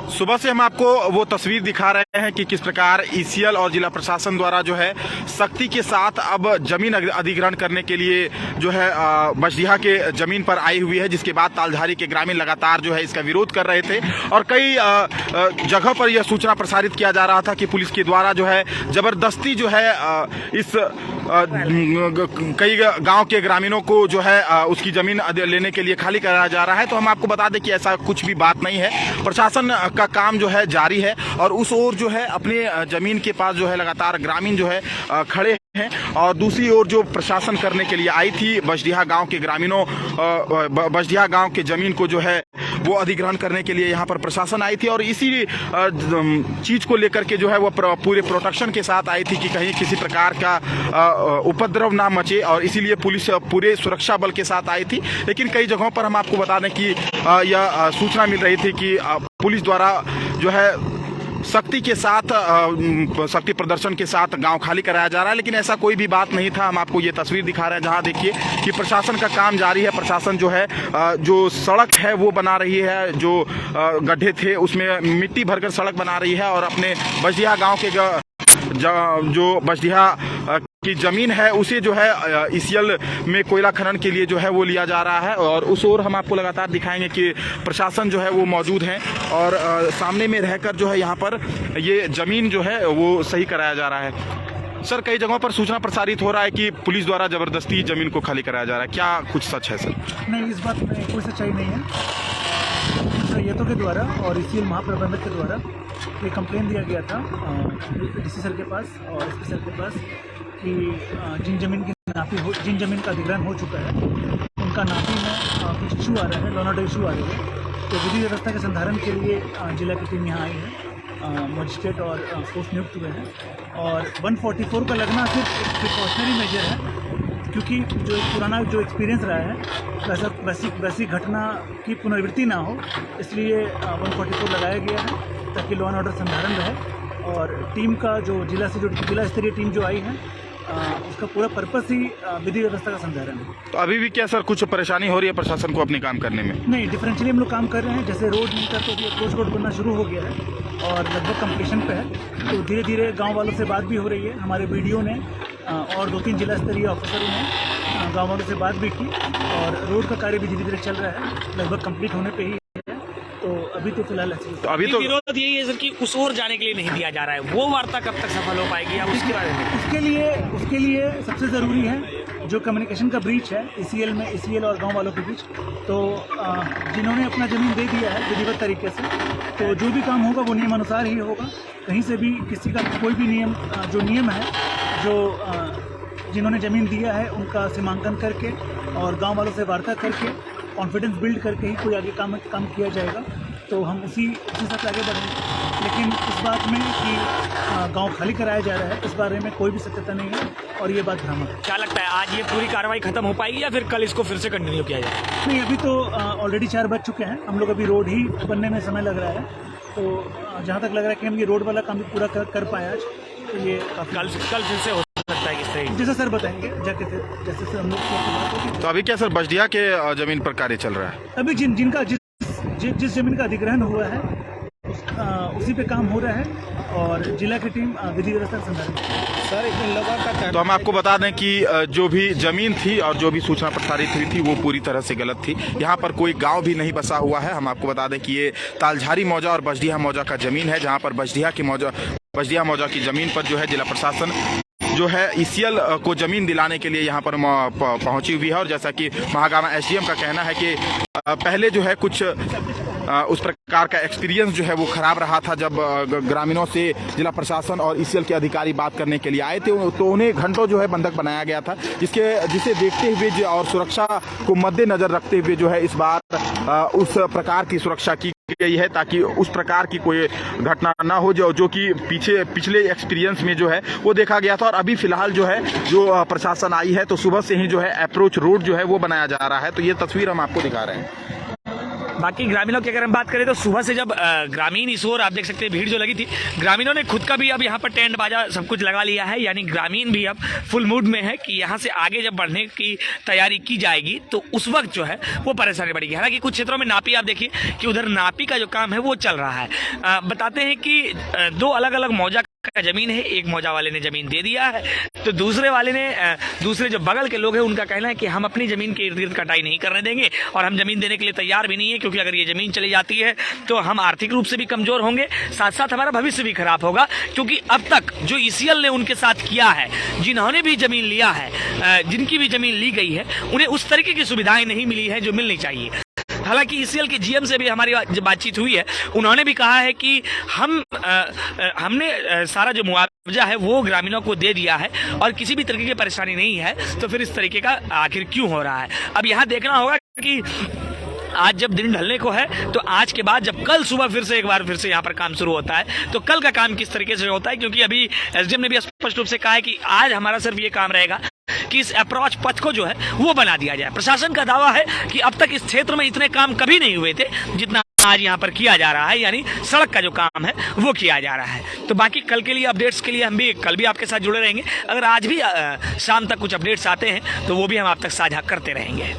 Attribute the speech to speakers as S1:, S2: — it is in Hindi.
S1: सुबह से हम आपको वो तस्वीर दिखा रहे हैं कि किस प्रकार ईसीएल और जिला प्रशासन द्वारा जो है सख्ती के साथ अब जमीन अधिग्रहण करने के लिए जो है बजडीहा के जमीन पर आई हुई है, जिसके बाद तालझारी के ग्रामीण लगातार जो है इसका विरोध कर रहे थे और कई जगह पर यह सूचना प्रसारित किया जा रहा था कि पुलिस के द्वारा जो है जबरदस्ती जो है इस कई गांव के ग्रामीणों को जो है उसकी जमीन लेने के लिए खाली कराया जा रहा है। तो हम आपको बता दें कि ऐसा कुछ भी बात नहीं है, प्रशासन का काम जो है जारी है और उस ओर जो है अपने जमीन के पास जो है लगातार ग्रामीण जो है खड़े हैं और दूसरी ओर जो प्रशासन करने के लिए आई थी बजडीहा गांव के ग्रामीणों बजडीहा गांव के जमीन को जो है वो अधिग्रहण करने के लिए यहाँ पर प्रशासन आई थी और इसी चीज को लेकर के जो है वो पूरे प्रोटेक्शन के साथ आई थी कि कहीं किसी प्रकार का उपद्रव ना मचे और इसीलिए पुलिस पूरे सुरक्षा बल के साथ आई थी। लेकिन कई जगहों पर हम आपको बता दें कि यह सूचना मिल रही थी कि पुलिस द्वारा जो है सख्ती के साथ सख्ती प्रदर्शन के साथ गांव खाली कराया जा रहा है, लेकिन ऐसा कोई भी बात नहीं था। हम आपको ये तस्वीर दिखा रहे हैं जहां देखिए कि प्रशासन का काम जारी है। प्रशासन जो है जो सड़क है वो बना रही है, जो गड्ढे थे उसमें मिट्टी भरकर सड़क बना रही है और अपने बजडीहा गांव के जो बजडीहा की जमीन है उसे जो है ईसीएल में कोयला खनन के लिए जो है वो लिया जा रहा है और उस ओर हम आपको लगातार दिखाएंगे कि प्रशासन जो है वो मौजूद है और सामने में रहकर जो है यहाँ पर ये जमीन जो है वो सही कराया जा रहा है। सर, कई जगहों पर सूचना प्रसारित हो रहा है कि पुलिस द्वारा जबरदस्ती जमीन को खाली कराया जा रहा है, क्या कुछ सच है सर? नहीं,
S2: इस बात में कोई सच्चाई नहीं है। सैयदों के द्वारा और ईसीएल महाप्रबंधक के द्वारा ये कंप्लेन दिया गया था डीसी सर के पास और एसपी सर के पास कि जिन जमीन का अधिग्रहण हो चुका है उनका नापी में कुछ इशू आ रहा है, लॉ एंड ऑर्डर इशू आ रही है। तो विधि व्यवस्था के संधारण के लिए जिला की टीम यहाँ आई है, मजिस्ट्रेट और फोर्स नियुक्त हुए हैं और 144 का लगना सिर्फ एक प्रिकॉशनरी मेजर है, क्योंकि जो पुराना जो एक्सपीरियंस रहा है वैसी घटना की पुनरावृत्ति ना हो, इसलिए 144 लगाया गया है ताकि लॉ एंड ऑर्डर संधारण रहे। और टीम का जो जिला स्तरीय टीम जो आई है उसका पूरा पर्पस ही विधि व्यवस्था का संधारण है।
S1: तो अभी भी क्या सर कुछ परेशानी हो रही है प्रशासन को अपने काम करने में?
S2: नहीं, डिफरेंशियली हम लोग काम कर रहे हैं। जैसे रोड नहीं था तो अभी अप्रोच रोड बनना शुरू हो गया है और लगभग कंप्लीशन पे है। तो धीरे धीरे गांव वालों से बात भी हो रही है। हमारे बीडीओ ने और 2-3 जिला स्तरीय ऑफिसरों ने गाँव वालों से बात भी की और रोड का कार्य भी धीरे धीरे चल रहा है, लगभग कंप्लीट होने पर ही। तो अभी तो फिलहाल
S3: तो अभी तो विरोध यही है सर कि उस ओर जाने के लिए नहीं दिया जा रहा है, वो वार्ता कब तक सफल हो पाएगी आप उसके बारे में?
S2: उसके लिए सबसे ज़रूरी है जो कम्युनिकेशन का ब्रीच है ईसीएल और गांव वालों के बीच। तो जिन्होंने अपना ज़मीन दे दिया है विधिवत तरीके से, तो जो भी काम होगा वो नियमानुसार ही होगा। कहीं से भी किसी का कोई भी नियम है जो जिन्होंने ज़मीन दिया है उनका सीमांकन करके और गाँव वालों से वार्ता करके कॉन्फिडेंस बिल्ड करके ही कोई आगे काम किया जाएगा। तो हम उसी साथ आगे बढ़ेंगे। लेकिन इस बात में कि गांव खाली कराया जा रहा है, इस बारे में कोई भी सत्यता नहीं है और ये बात भ्रामक है।
S3: क्या लगता है आज ये पूरी कार्रवाई खत्म हो पाएगी या फिर कल इसको फिर से कंटिन्यू किया जाए?
S2: नहीं, अभी तो ऑलरेडी 4 बज चुके हैं। हम लोग अभी रोड ही बनने में समय लग रहा है। तो जहाँ तक लग रहा है कि हम ये रोड वाला काम भी पूरा कर पाए आज, तो ये
S3: कल फिर से हो सकता है किस तरह?
S2: जैसे सर बताएंगे जैसे सर हम लोग।
S1: तो अभी क्या सर बजडीहा के जमीन पर कार्य चल रहा है?
S2: अभी जिनका जिस जमीन का अधिग्रहण हुआ है उसी पे काम हो रहा है और जिला की टीम विधि व्यवस्था संधारण।
S1: सर, इसमें लोगों का तो हम आपको बता दें कि जो भी जमीन थी और जो भी सूचना प्रसारित हुई थी वो पूरी तरह से गलत थी। यहाँ पर कोई गांव भी नहीं बसा हुआ है। हम आपको बता दें कि ये तालझारी मौजा और बजडीहा मौजा का जमीन है, जहाँ पर बजडीहा मौजा की जमीन पर जो है जिला प्रशासन जो है ईसीएल को जमीन दिलाने के लिए यहाँ पर पहुंची हुई है। और जैसा कि महागामा एसडीएम का कहना है कि पहले जो है कुछ उस प्रकार का एक्सपीरियंस जो है वो खराब रहा था जब ग्रामीणों से जिला प्रशासन और ईसीएल के अधिकारी बात करने के लिए आए थे, तो उन्हें घंटों जो है बंधक बनाया गया था, जिसे देखते हुए और सुरक्षा को मद्देनजर रखते हुए जो है इस बार उस प्रकार की सुरक्षा की गई है ताकि उस प्रकार की कोई घटना ना हो जो कि पिछले एक्सपीरियंस में जो है वो देखा गया था। और अभी फिलहाल जो है जो प्रशासन आई है तो सुबह से ही जो है अप्रोच रोड जो है वो बनाया जा रहा है। तो ये तस्वीर हम आपको दिखा रहे हैं।
S3: बाकी ग्रामीणों की अगर हम बात करें तो सुबह से जब ग्रामीण इस ओर आप देख सकते हैं भीड़ जो लगी थी, ग्रामीणों ने खुद का भी अब यहाँ पर टेंट बाजा सब कुछ लगा लिया है, यानी ग्रामीण भी अब फुल मूड में है कि यहाँ से आगे जब बढ़ने की तैयारी की जाएगी तो उस वक्त जो है वो परेशानी बढ़ेगी। हालांकि कुछ क्षेत्रों में नापी आप देखिए कि उधर नापी का जो काम है वो चल रहा है। बताते हैं कि दो अलग अलग मौजा का जमीन है, एक मौजा वाले ने जमीन दे दिया है तो दूसरे वाले ने दूसरे जो बगल के लोग हैं उनका कहना है कि हम अपनी जमीन के इर्द गिर्द कटाई नहीं करने देंगे और हम जमीन देने के लिए तैयार भी नहीं है, क्योंकि अगर ये जमीन चली जाती है तो हम आर्थिक रूप से भी कमजोर होंगे, साथ साथ हमारा भविष्य भी खराब होगा। क्योंकि अब तक जो ईसीएल ने उनके साथ किया है, जिन्होंने भी जमीन लिया है, जिनकी भी जमीन ली गई है, उन्हें उस तरीके की सुविधाएं नहीं मिली है जो मिलनी चाहिए। हालांकि ईसीएल के जीएम से भी हमारी बातचीत हुई है, उन्होंने भी कहा है कि हमने सारा जो मुआवजा है वो ग्रामीणों को दे दिया है और किसी भी तरीके की परेशानी नहीं है, तो फिर इस तरीके का आखिर क्यों हो रहा है। अब यहाँ देखना होगा कि आज जब दिन ढलने को है तो आज के बाद जब कल सुबह फिर से एक बार फिर से यहाँ पर काम शुरू होता है तो कल का काम किस तरीके से होता है, क्योंकि अभी एसडीएम ने भी स्पष्ट रूप से कहा है कि आज हमारा सिर्फ ये काम रहेगा कि इस अप्रोच पथ को जो है वो बना दिया जाए। प्रशासन का दावा है कि अब तक इस क्षेत्र में इतने काम कभी नहीं हुए थे जितना आज यहाँ पर किया जा रहा है, यानी सड़क का जो काम है वो किया जा रहा है। तो बाकी कल के लिए अपडेट्स के लिए हम भी कल भी आपके साथ जुड़े रहेंगे। अगर आज भी शाम तक कुछ अपडेट्स आते हैं तो वो भी हम आप तक साझा करते रहेंगे।